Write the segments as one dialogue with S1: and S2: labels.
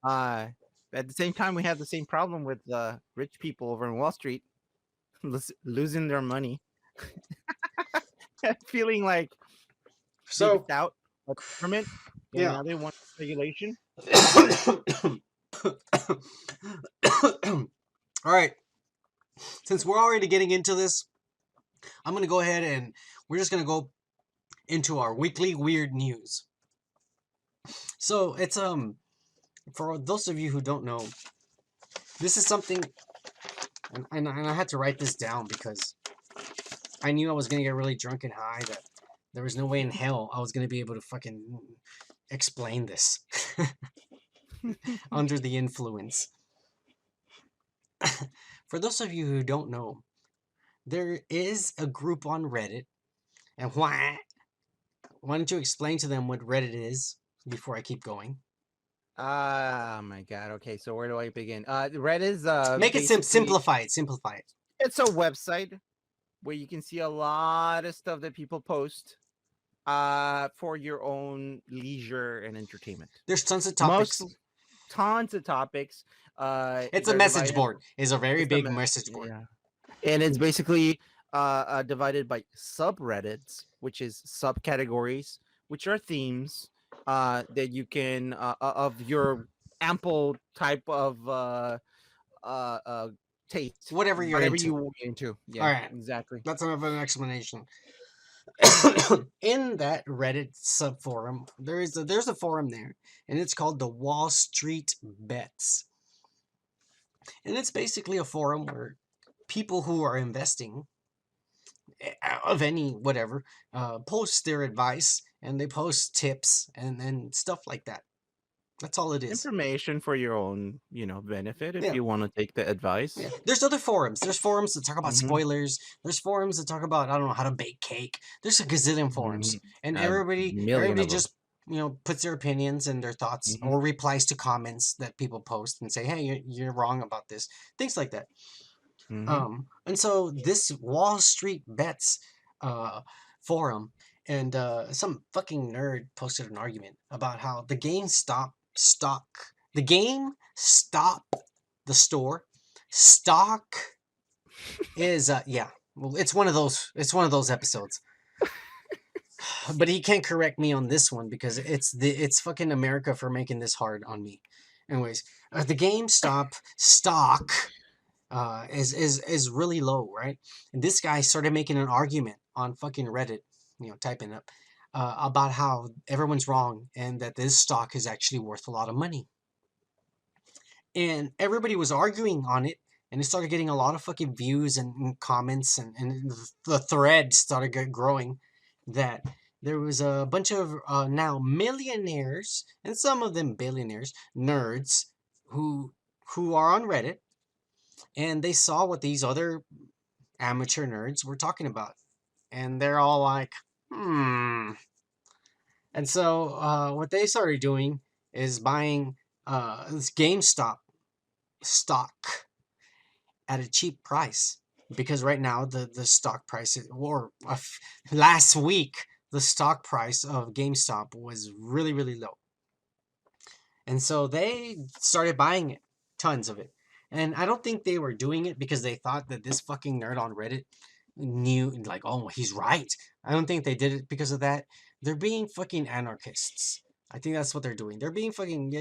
S1: Uh, at the same time, we have the same problem with rich people over in Wall Street losing their money, feeling like they
S2: So
S1: missed out by the government, and
S2: yeah.
S1: now they want regulation.
S2: All right. Since we're already getting into this, I'm gonna go ahead and we're just gonna go into our weekly weird news. So it's for those of you who don't know, this is something, and I had to write this down because I knew I was gonna get really drunk and high that there was no way in hell I was gonna be able to fucking explain this under the influence. For those of you who don't know, there is a group on Reddit, and why don't you explain to them what Reddit is before I keep going?
S1: Oh my god. Okay, so where do I begin? Reddit is
S2: Make it
S1: basically
S2: simplify it. Simplify it.
S1: it's a website where you can see a lot of stuff that people post for your own leisure and entertainment.
S2: There's tons of
S1: Most
S2: topics.
S1: tons of topics.
S2: It's a
S1: They're
S2: message
S1: divided.
S2: board. It's a very
S1: It's the
S2: big message board.
S1: yeah, and it's basically divided by subreddits, which is subcategories, which are themes that you can of your ample type of taste,
S2: Whatever you're
S1: whatever
S2: into.
S1: you want into.
S2: All
S1: Yeah,
S2: right.
S1: exactly.
S2: That's enough of an explanation. In that Reddit subforum, there's a forum there, and it's called the Wall Street Bets, and it's basically a forum where people who are investing of any whatever post their advice and they post tips and stuff like that. That's all it is.
S1: Information for your own, benefit if
S2: Yeah.
S1: you want to take the
S2: Yeah.
S1: advice.
S2: There's other forums. There's forums that talk about
S1: Hmm.
S2: spoilers. There's forums that talk about I don't know how to bake cake. There's a gazillion
S1: Hmm.
S2: forums, and
S1: A million
S2: everybody
S1: of them.
S2: just puts their opinions and their thoughts
S1: Hmm.
S2: or replies to comments that people post and say, hey, you're wrong about this. Things like that.
S1: Hmm.
S2: And so this Wall Street Bets uh, forum and some fucking nerd posted an argument about how the GameStop the store stock is yeah, well, it's one of those episodes, but he can't correct me on this one because it's fucking America for making this hard on me. Anyways, the GameStop stock is really low, right? And this guy started making an argument on fucking Reddit, typing up about how everyone's wrong and that this stock is actually worth a lot of money. And everybody was arguing on it, and it started getting a lot of fucking views and comments, and the thread started growing. That there was a bunch of now millionaires and some of them billionaires, nerds who are on Reddit, and they saw what these other amateur nerds were talking about, and they're all like, hmm. And so what they started doing is buying this GameStop stock at a cheap price because right now the stock price last week the stock price of GameStop was really really low, and so they started buying it, tons of it. And I don't think they were doing it because they thought that this fucking nerd on Reddit knew, like, oh, he's right. I don't think they did it because of that. They're being fucking anarchists. I think that's what they're doing. They're being fucking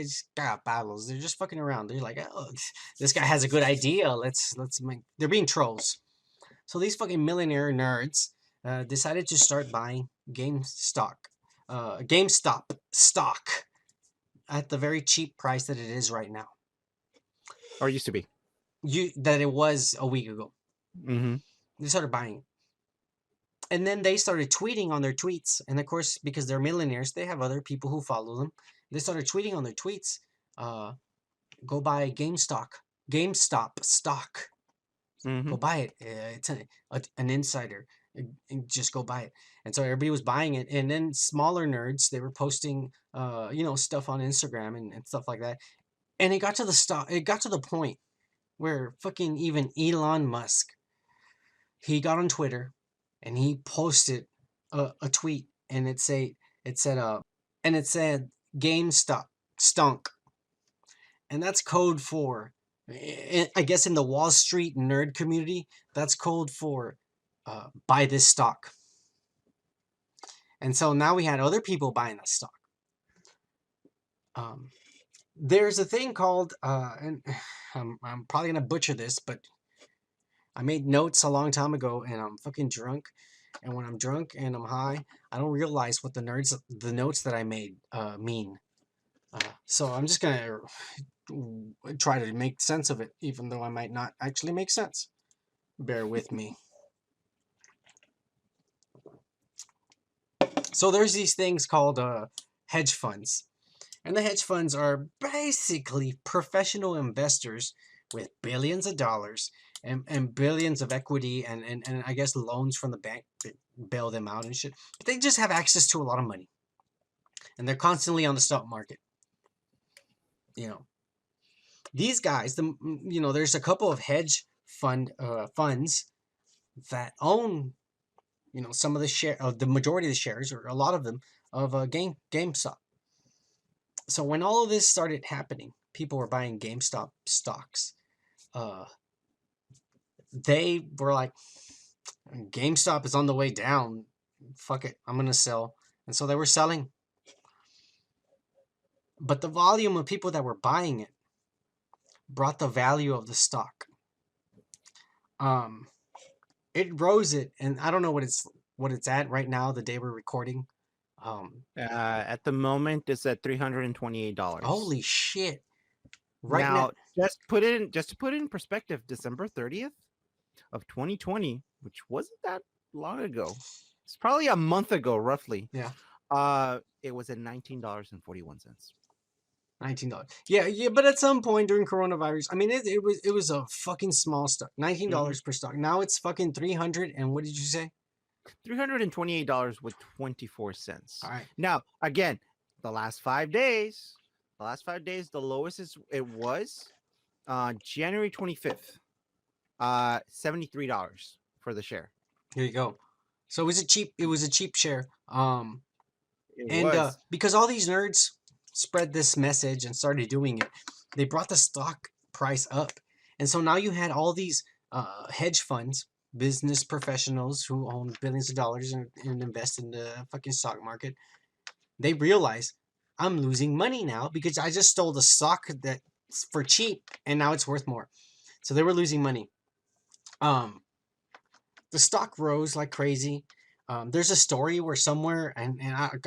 S2: battles. They're just fucking around. They're like, oh, this guy has a good idea. Let's make. They're being trolls. So these fucking millionaire nerds decided to start buying GameStop stock at the very cheap price that it is right now.
S1: Or used to be.
S2: That it was a week ago.
S1: Hmm.
S2: They started buying it. And then they started tweeting on their tweets. And of course, because they're millionaires, they have other people who follow them. They started tweeting on their tweets, go buy GameStop stock.
S1: Hmm.
S2: Go buy it. It's an insider. Just go buy it. And so everybody was buying it. And then smaller nerds, they were posting, stuff on Instagram and stuff like that. And it got to the point where fucking even Elon Musk, he got on Twitter and he posted a tweet, and it said GameStop stunk, And that's code for, I guess in the Wall Street nerd community, that's code for buy this stock. And so now we had other people buying that stock. Um, there's a thing called, and I'm probably gonna butcher this, but I made notes a long time ago, and I'm fucking drunk. And when I'm drunk and I'm high, I don't realize what the notes that I made mean. So I'm just gonna try to make sense of it, even though I might not actually make sense. Bear with me. So there's these things called hedge funds. And the hedge funds are basically professional investors with billions of dollars and billions of equity and I guess loans from the bank that bail them out and shit. But they just have access to a lot of money. And they're constantly on the stock market. You know, these guys, there's a couple of hedge funds that own, some of the share of the majority of the shares or a lot of them of GameStop. So when all of this started happening, people were buying GameStop stocks. They were like, GameStop is on the way down. Fuck it, I'm gonna sell. And so they were selling. But the volume of people that were buying it brought the value of the stock. It rose it, and I don't know what it's at right now. The day we're recording.
S1: At the moment, it's at $328.
S2: Holy shit! Right now,
S1: Now, just to put it in perspective, December 30th of 2020, which wasn't that long ago. It's probably a month ago, roughly.
S2: yeah,
S1: It was at $19.41.
S2: $19. Yeah, but at some point during coronavirus, I mean, it was a fucking small stock, $19 per stock. Now it's fucking 300. And what did you say?
S1: $328 with 24 cents.
S2: All right.
S1: Now, again, the last 5 days, the lowest it was January 25th, $73 for the share.
S2: Here you go. So it was a cheap share.
S1: It was.
S2: Because all these nerds spread this message and started doing it, they brought the stock price up. And so now you had all these hedge funds, business professionals who own billions of dollars and invest in the fucking stock market. They realize I'm losing money now because I just stole the stock that's for cheap and now it's worth more. So they were losing money. The stock rose like crazy. There's a story where somewhere, and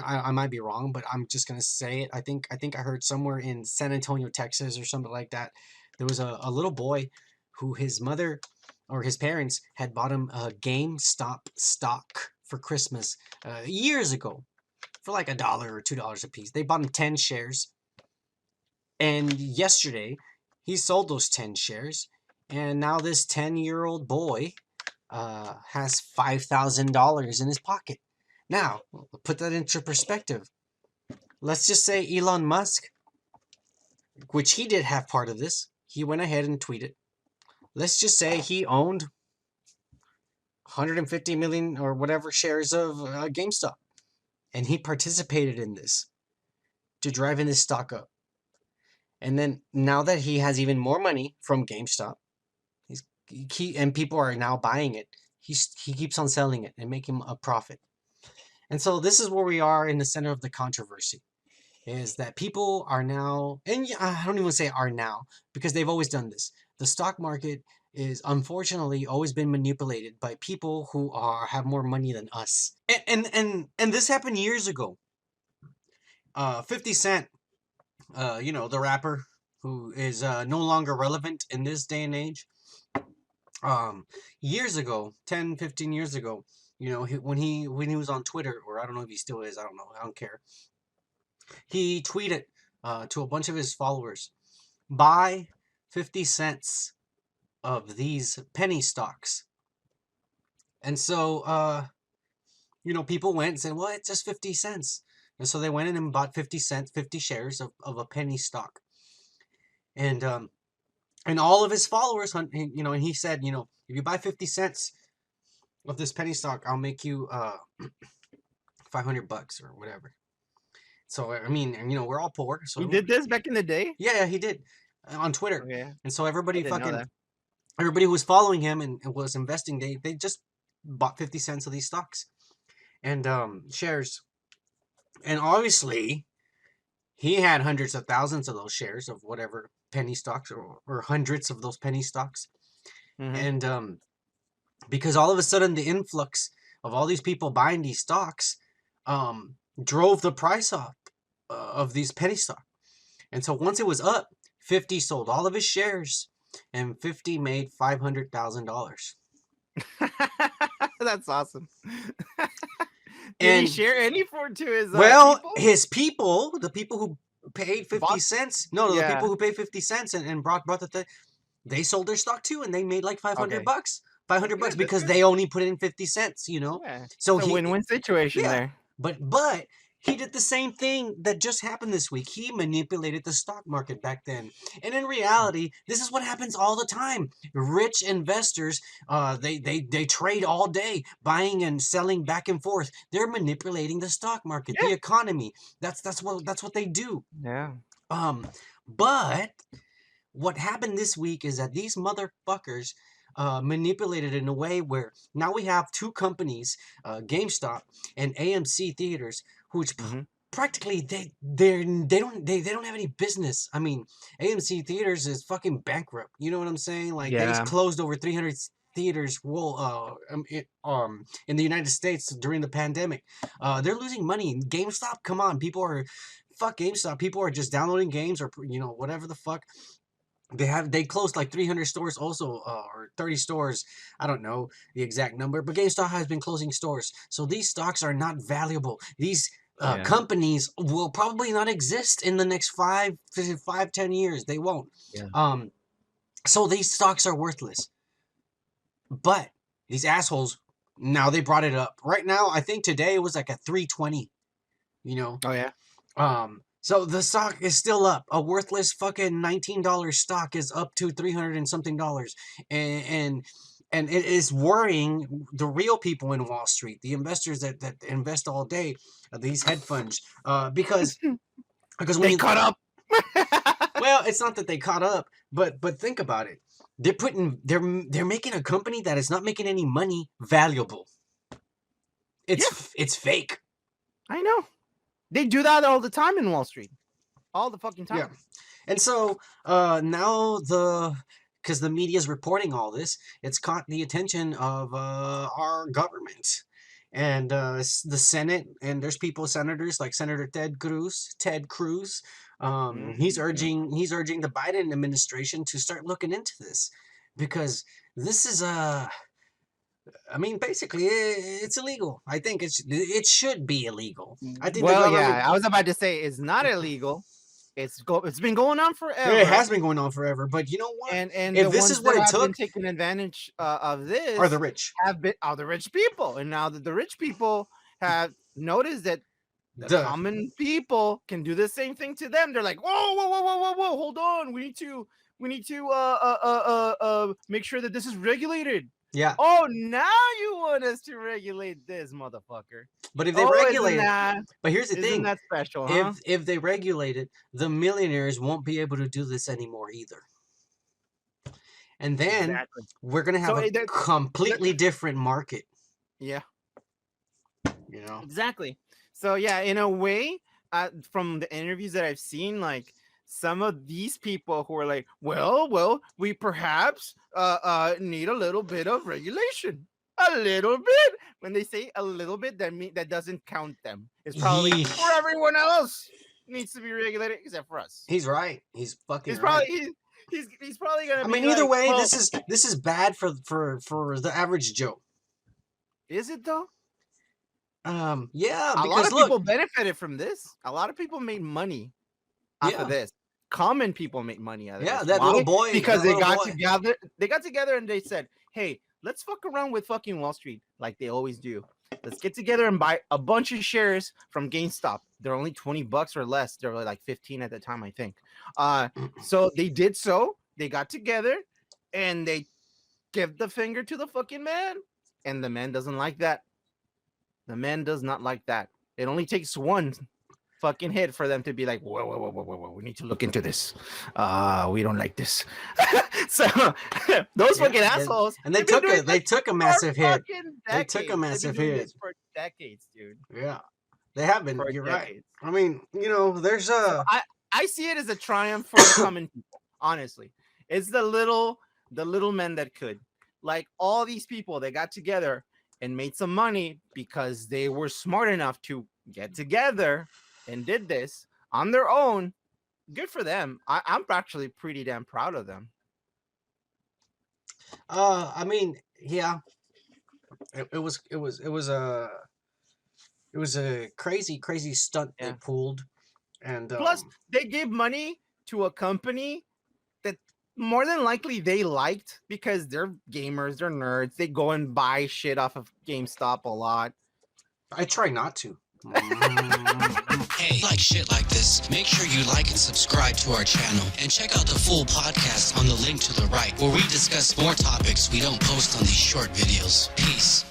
S2: I might be wrong, but I'm just gonna say it. I think I heard somewhere in San Antonio, Texas, or something like that. There was a little boy who his mother or his parents had bought him a GameStop stock for Christmas years ago for like $1 or $2 a piece. They bought him 10 shares, and yesterday he sold those 10 shares, and now this 10-year-old boy has $5,000 in his pocket. Now, put that into perspective. Let's just say Elon Musk, which he did have part of this, he went ahead and tweeted. Let's just say he owned 150 million or whatever shares of GameStop, and he participated in this to driving this stock up. And then now that he has even more money from GameStop, and people are now buying it, he keeps on selling it and making a profit. And so this is where we are in the center of the controversy, is that people are now, and I don't even say are now, because they've always done this. The stock market is unfortunately always been manipulated by people who have more money than us. And this happened years ago. 50 Cent, the rapper who is no longer relevant in this day and age. Years ago, 10, 15 years ago, when he was on Twitter, or I don't know if he still is, I don't know, I don't care. He tweeted to a bunch of his followers, buy 50 cents of these penny stocks. And so, people went and said, well, it's just 50 cents. And so they went in and bought 50 shares of a penny stock. And all of his followers, and he said, if you buy 50 cents of this penny stock, I'll make you $500 or whatever. So I mean, we're all poor. So
S1: He did this back in the day.
S2: Yeah, he did. on Twitter.
S1: Okay.
S2: And so
S1: I didn't know that.
S2: everybody who was following him and was investing, they just bought 50 cents of these stocks and shares. And obviously, he had hundreds of thousands of those shares of whatever penny stocks, or hundreds of those penny stocks.
S1: Mm-hmm.
S2: And because all of a sudden the influx of all these people buying these stocks drove the price up of these penny stocks. And so once it was up, 50 sold all of his shares, and 50 made $500,000.
S1: That's awesome. Did he
S2: And
S1: share any for to his
S2: well,
S1: people?
S2: his people, the people who paid 50
S1: Bought?
S2: cents, no, the
S1: Yeah.
S2: people who paid 50 cents and brought the thing, they sold their stock too, and they made like 500
S1: Okay.
S2: bucks. 500
S1: That's
S2: bucks
S1: good. That's
S2: because
S1: good.
S2: they only put in 50 cents, you know?
S1: Yeah.
S2: So
S1: It's a win-win situation
S2: yeah,
S1: there.
S2: but he did the same thing that just happened this week. He manipulated the stock market back then. And in reality, this is what happens all the time. Rich investors, they trade all day, buying and selling back and forth. They're manipulating the stock market,
S1: Yeah.
S2: the economy. That's what they do.
S1: Yeah.
S2: But what happened this week is that these motherfuckers manipulated in a way where now we have two companies, GameStop and AMC Theaters, which
S1: Mm-hmm.
S2: practically they don't have any business. I mean, AMC Theaters is fucking bankrupt. You know what I'm saying? Like they
S1: Yeah.
S2: closed over 300 theaters in the United States during the pandemic. They're losing money. GameStop, come on, people are fuck GameStop. People are just downloading games or whatever the fuck. They closed like 300 stores also, or 30 stores. I don't know the exact number, but GameStop has been closing stores. So these stocks are not valuable. These
S1: Yeah.
S2: companies will probably not exist in the next 5, 10 years. They won't.
S1: Yeah.
S2: Um, so these stocks are worthless. But these assholes, now they brought it up. Right now, I think today it was like at 320. You know,
S1: Oh yeah.
S2: so the stock is still up. A worthless fucking $19 stock is up to 300 and something dollars, and and it is worrying the real people in Wall Street, the investors that invest all day, these hedge funds, because when
S1: They
S2: you
S1: caught up.
S2: well, it's not that they caught up, but think about it. They're making a company that is not making any money valuable.
S1: Yeah.
S2: It's fake.
S1: I know. They do that all the time in Wall Street. All the fucking time.
S2: Yeah. And so now because the media is reporting all this, it's caught the attention of our government and the Senate. And there's senators like Senator Ted Cruz. He's
S1: Mhm.
S2: urging the Biden administration to start looking into this, because this is I mean, basically, it's illegal. I think it should be illegal. I think the
S1: Well,
S2: government.
S1: yeah, I was about to say it's not illegal. It's been going on
S2: It
S1: forever,
S2: has been going on forever, but you know what?
S1: and
S2: If
S1: the
S2: this is
S1: ones
S2: what
S1: that
S2: it
S1: have been
S2: took,
S1: taking advantage of
S2: are the
S1: this
S2: rich.
S1: have been are the rich people, and now that the rich people have noticed that the
S2: Duh.
S1: common people can do the same thing to them, they're like, whoa, whoa, whoa, whoa, whoa, whoa, hold on, we need to make sure that this is regulated.
S2: Yeah.
S1: Oh, now you want us to regulate this, motherfucker.
S2: But if they
S1: Oh,
S2: regulate it, but here's the
S1: isn't
S2: thing:
S1: that special, huh?
S2: if they regulate it, the millionaires won't be able to do this anymore either. And then
S1: Exactly.
S2: we're gonna have
S1: So
S2: a
S1: that
S2: completely different market.
S1: yeah,
S2: You know.
S1: exactly. So yeah, in a way, from the interviews that I've seen, like some of these people who are like, well, we perhaps need a little bit of regulation. A little bit. When they say a little bit, that doesn't count them. It's probably for
S2: Yeesh.
S1: everyone else needs to be regulated except for us.
S2: He's right. He's fucking
S1: He's
S2: right.
S1: probably he's probably gonna
S2: I
S1: be
S2: mean, either
S1: like,
S2: way,
S1: well,
S2: this is bad for the average Joe.
S1: is it though?
S2: Yeah,
S1: A lot
S2: because
S1: of
S2: look,
S1: people benefited from this. A lot of people made money off of
S2: yeah,
S1: this. Common people make money out of
S2: yeah,
S1: this. Why? Because
S2: that
S1: they
S2: little
S1: got
S2: boy.
S1: together. They got together and they said, "Hey, let's fuck around with fucking Wall Street like they always do. Let's get together and buy a bunch of shares from GameStop. They're only $20 or less. They're like 15 at the time, I think. So they did so. They got together and they give the finger to the fucking man, and the man doesn't like that. The man does not like that. It only takes one. fucking hit for them to be like, whoa, we need to look into this. We don't like this. So those fucking assholes,
S2: and they
S1: they've been
S2: took
S1: doing
S2: a they
S1: this
S2: took a
S1: for
S2: massive hit.
S1: fucking
S2: They took a
S1: decades.
S2: massive
S1: They've been doing
S2: hit.
S1: this for decades, dude.
S2: Yeah, they have been.
S1: For
S2: You're right.
S1: decades.
S2: I mean, there's
S1: So I see it as a triumph for the common people. Honestly, it's the little men that could, like all these people that got together and made some money because they were smart enough to get together and did this on their own. Good for them. I'm actually pretty damn proud of them.
S2: I mean, yeah, it was a crazy stunt they
S1: Yeah.
S2: pulled, and
S1: Plus, they gave money to a company that more than likely they liked because they're gamers, they're nerds. They go and buy shit off of GameStop a lot.
S2: I try not to.
S3: Hey, like shit like this, make sure you like and subscribe to our channel and check out the full podcast on the link to the right where we discuss more topics we don't post on these short videos. Peace.